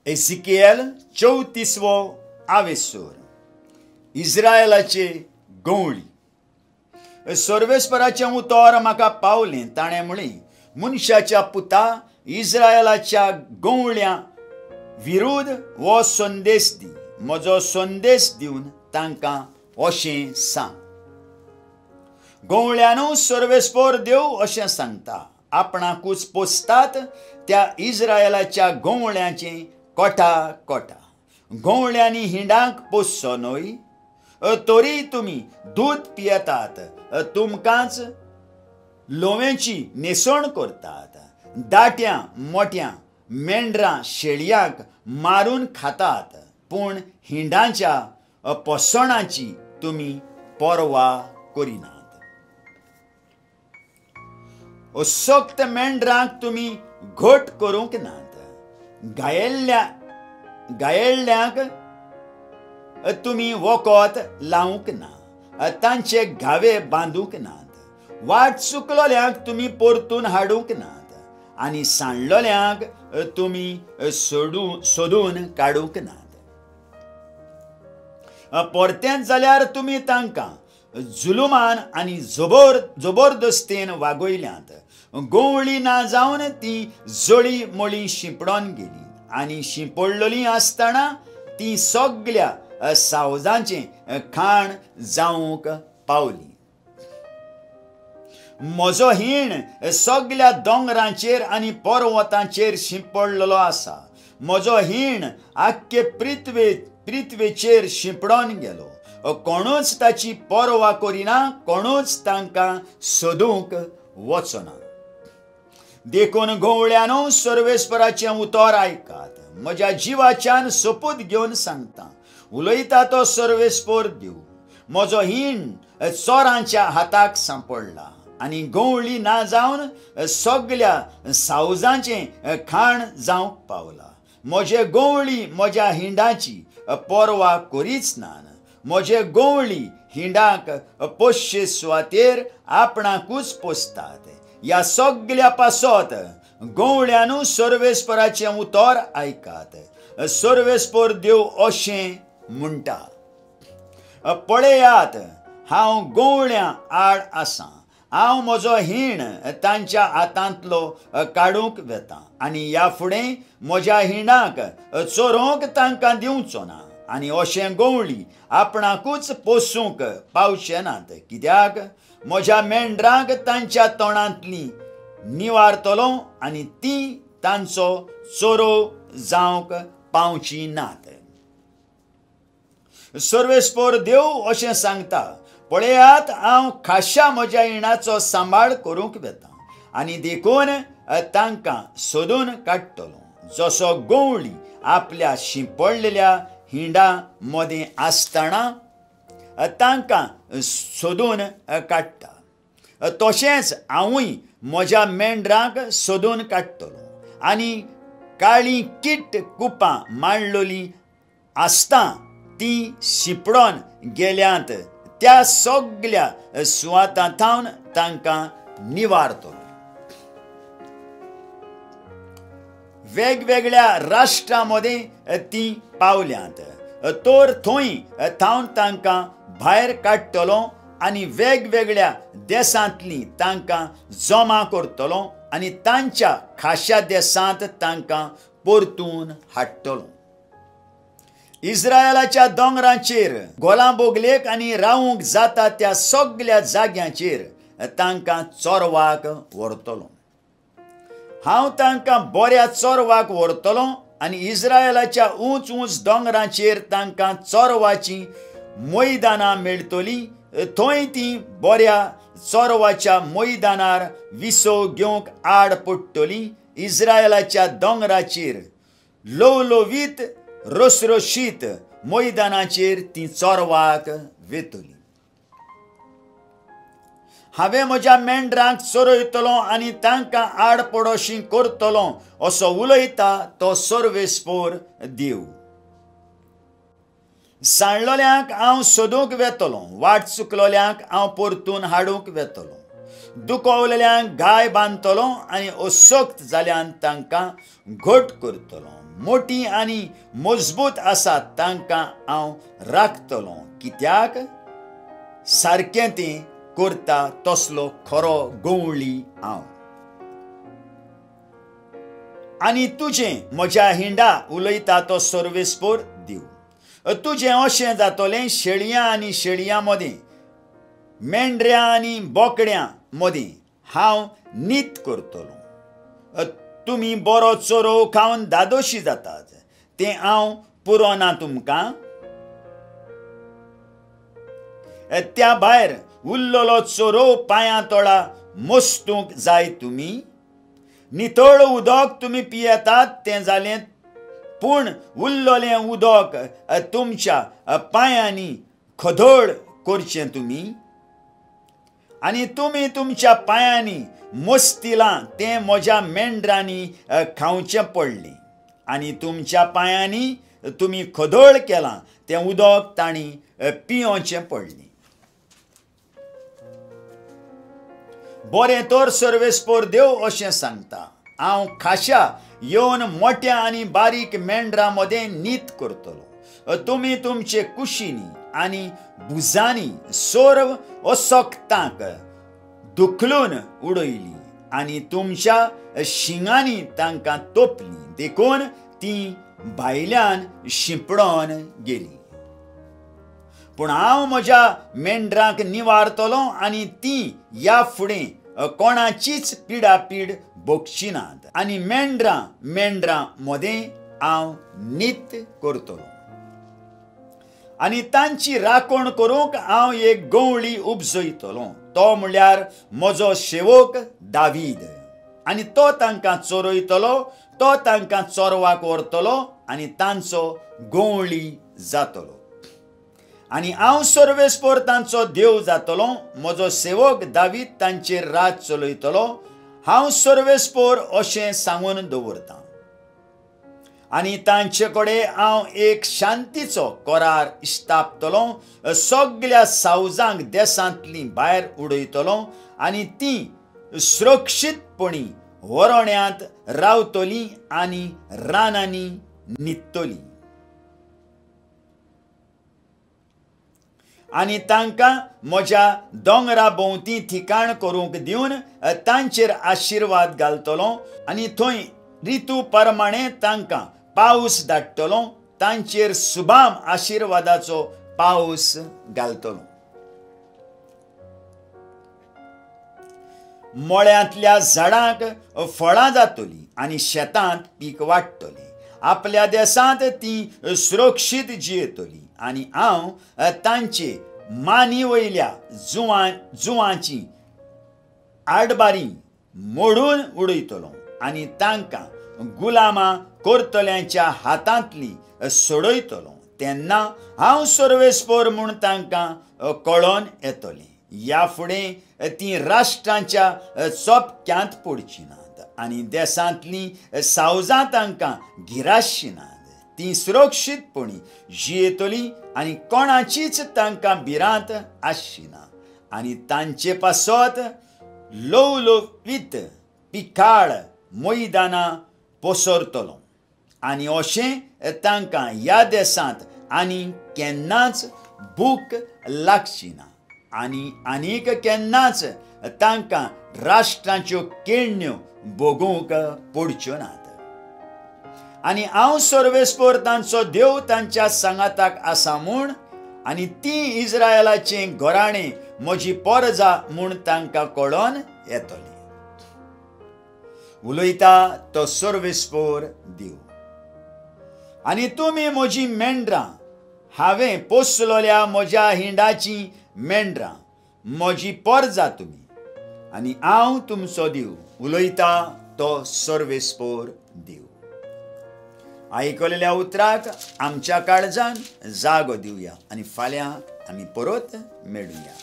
एझेकिएल 34वो आवेसूर. इस्रायलाचे गवळी. सर्वेस्पराचें उतर म्हाका पावलें. ताणें म्हणलें, मनशाच्या पुता, इस्रायलाच्या गवळ्यां विरुद्ध हो संदेश दी. म्हजो संदेश दिवन तांकां अशें सांग. गवळ्यांनू सर्वेस्पर देव अशें सांगता, आपणाकूच पोसतात त्या इस्रायलाच्या गवळ्यांचें कोठा कोठा. गवळ्यांनी हिंडांक पोसचो न्हय, तरी तुमी दूद पियेतात. तुमकांच लोवेची नेसण करतात. दाट्या मोठ्या मेंढरां शेळयांक मारून खातात, पूण हिंडांच्या पोसणाची तुमी पर्वा करिनात. सक्त मेंढरांक तुमी घट करूंक नात. गायेल्ल्यांक तुमी वखद लावूंक ना. तांचे घावे बांदूंक नात. वाट चुकलोल्यांक तुमी परतून हाडूंक नात. आनी सांडलोल्यांक तुमी सोदून काडूंक नात. परतेंच जाल्यार तुमी तांकां जुलुमान आनी जबरदस्तेन वागयल्यांत. गवळी ना जावन ती जळी मळी शिंपडोन गेली, आनी शिंपडलोलीं आसतना ती सगळ्या सावजांचें खाण जावंक पावली. म्हजो हीण सगळ्या दोंगरांचेर आनी पर्वतांचेर शिंपडलेलो आसा. म्हजो हीण आख्खे पृथ्वेचेर शिंपडोन गेलो. कोणूच ताची पर्वा करिना, कोणूच तांकां सोदूंक वचना. देखून गवळ्यांनो, सर्वेस्पराचें उतर आयकात. म्हज्या जिवाच्यान सोपूत घेवन सांगता, उलयता तो सर्वेस्पर देव. म्हजो हीण चोरांच्या हाताक सांपडला, आनी गवळी ना जावन सगळ्या सावजांचें खाण जावंक पावला. म्हजे गवळी म्हज्या हिंडाची पर्वा करीच नान. म्हजे गवळी हिंडाक पोसचे सुवातेर आपणाकूच पोसतात. ह्या सगळ्या पासत गवळ्यांनू सर्वेस्पराचें उतर आयकात. सर्वेस्पर देव अशें म्हणटा, पळयात, हांव गवळ्यां आड आसां. हांव म्हजो हीण तांच्या हातांतलो काडूंक वेतां, आनी ह्या फुडें म्हज्या हिणाक चोरोवंक तांकां दिवचो ना. आनी अशें गवळी आपणाकूच पोसूंक पावचे नात. कित्याक म्हज्या मेंढरांक तांच्या तोंडांतलीं निवारतलो, आनी तीं तांचो चोरो जावंक पावची नात. सर्वेस्पर देव अशें सांगता, पळयात, हांव खाशा म्हज्या हिणाचो सांबाळ करूंक वेतां, आनी देखून तांकां सोदून काडटलो. जसो गवळी आपल्या शिंपडलेल्या हिंडा मदें आसतना तांकां सोदून काडटा, तशेंच हांवूय म्हज्या मेंढरांक सोदून काडटलो. आनी काळीं किट्ट कुपां मांडलोलीं आसता तीं शिंपडोन गेल्यांत त्या सगळ्या सुवातांतावन तांकां निवारतलो. वेगवेगळ्या राष्ट्रां मदें तीं पावल्यांत, तर थंय थावन तांकां भायर काडटलो, आनी वेगवेगळ्या देशांतलीं तांकां जमा करतलो, आनी तांच्या खाशा देशांत तांकां परतून हाडटलो. इस्रायलाच्या दोंगरांचेर गोलां बोगलेक आनी रावूंक जाता त्या सगळ्या जाग्यांचेर तांकां चोरवाक व्हरतलो. हांव तांकां बऱ्या चोरवाक व्हरतलों, आनी इस्रायलाच्या ऊंच ऊंच दोंगरांचेर तांकां चोरवाचीं मैदानां मेळटलीं. थंय तीं बऱ्या चोरवाच्या मैदानार विसो घेवंक आड पडटलीं. इस्रायलाच्या दोंगराचेर लवलवीत रसरशीत मैदानाचेर तीं चोरवाक वेतलीं. हांवें म्हज्या मेंढरांक चोरयतलो आनी तांकां आडपडोशीं करतलो, असो उलयता तो सर्वेस्पर देव. सांडलोल्यांक हांव सोदूंक वेतलो, वाट चुकलोल्यांक हांव परतून हाडूंक वेतलो. दुखवलेल्यांक गाय बांदतलो आनी अशक्त जाल्यांक तांकां घट करतलो. मोठी आनी मजबूत आसात तांकां हांव राखतलो, कित्याक सारकें तें करता तसलो खरो गवळी हांव. आनी तुजें म्हज्या हिंडा उलयता तो सर्वेस्पोर दिव. तुजें अशें जातलें शेळयां आनी शेळयां मदीं, मेंढऱ्यां आनी बोकड्यां मदीं हांव नीत करतलो. तुमी बरो चोरो खावन दादोशी जातात, तें हांव पुरोना तुमकां. त्या भायर उरलोलो चोरो पांयां तोळा मोस्तूंक जाय तुमी. नितळ उदक तुमी पियेतात तें जालें, पूण उरलोलें उदक तुमच्या पांयांनी खदोड करचें तुमी. आनी तुमी तुमच्या पांयांनी मोस्तिलां तें म्हज्या मेंढरांनी खावचें पडलें. आनी तुमच्या पांयांनी तुमी खदोड केलां तें उदक तांणी पियोचें पडलें. बरें तर सर्वेस्पोर देव अशें सांगता, हांव खाशा येवन मोठ्या आनी बारीक मेंढरां मदें नीत करतलो. तुमी तुमचे कुशींनी आनी भुजांनी सोर्व असोक्तांक दुखलून उडयली आनी तुमच्या शिंगांनी तांकां तोपली, देखून तीं भायल्यान शिंपडोन गेली. पूण हांव म्हज्या मेंढरांक निवारतलों आनी तीं ह्या फुडें कोणाचीच पिडापीड भोगची नात. आनी मेंढरां मदें हांव नीत करतलों. आनी तांची राखण करूंक हांव एक गवळी उपजयतलों, तो म्हळ्यार म्हजो सेवक दावीद. आनी तो तांकां चोरयतलो, तो तांकां चोरवाक व्हरतलो आनी तांचो गवळी जातलो. आनी हांव सर्वेस्पोर तांचो देव जातलों. म्हजो सेवक दावीद तांचेर राज चलयतलो. हांव सर्वेस्पोर अशें सांगून दवरतां. आनी तांचे कडेन हांव एक शांतीचो करार इस्तापतलों. सगळ्या सावजांक देसांतलीं भायर उडयतलों आनी तीं सुरक्षीतपणी वरोण्यांत रावतलीं आनी रानांनी न्हिदतलीं. आनी तांकां म्हज्या दोंगरा भोंवती ठिकाण करूंक दिवन तांचेर आशिर्वाद घालतलो आनी थंय रितू प्रमाणें तांकां पावस धाडटलो. तांचेर सुभाम आशिर्वादाचो पावस घालतलो. मळ्यांतल्या झाडांक फळां जातलीं आनी शेतांत पीक वाडटलें. आपल्या देशांत तीं सुरक्षीत जियेतलीं आनी हांव तांचे मानी वयल्या जुवांची आडबारी मोडून उडयतलों आनी तांकां गुलामां करतल्यांच्या हातांतलीं सोडयतलों. तेन्ना हांव सर्वेस्पोर म्हूण तांकां कळोन येतलें. ह्या फुडें तीं राष्ट्रांच्या चोपक्यांत पडचीं नात आनी देशांतलीं सावजां तांकां गिरासचीं नात. तीं सुरक्षीतपणी जियेतलीं आनी कोणाचीच तांकां भिरांत आसची ना. आनी तांचे पासत लवलवीत पिकाळ मैदानां पसरतलो. आनी अशें तांकां ह्या देशांत आनी केन्नाच भूक लागची ना आनी आनीक केन्नाच तांकां राष्ट्रांच्यो केण्यो भोगूंक पडच्यो नात. आनी हांव सर्वेस्पोर तांचो देव तांच्या सांगाताक आसा म्हूण आनी तीं इस्रायेलाचें घराणें म्हजी परजा म्हूण तांकां कळोन येतलें. उलयता तो सर्वेस्पोर देव. आनी तुमी म्हजी मेंढरां, हांवें पोसलोल्या म्हज्या हिंडाची मेंढरां, म्हजी परजा तुमी आनी हांव तुमचो देव. उलयता तो सर्वेस्पोर देव. आयकलेल्या उतराक आमच्या काळजान जागो दिवया आनी फाल्यां आमी परत मेळुया.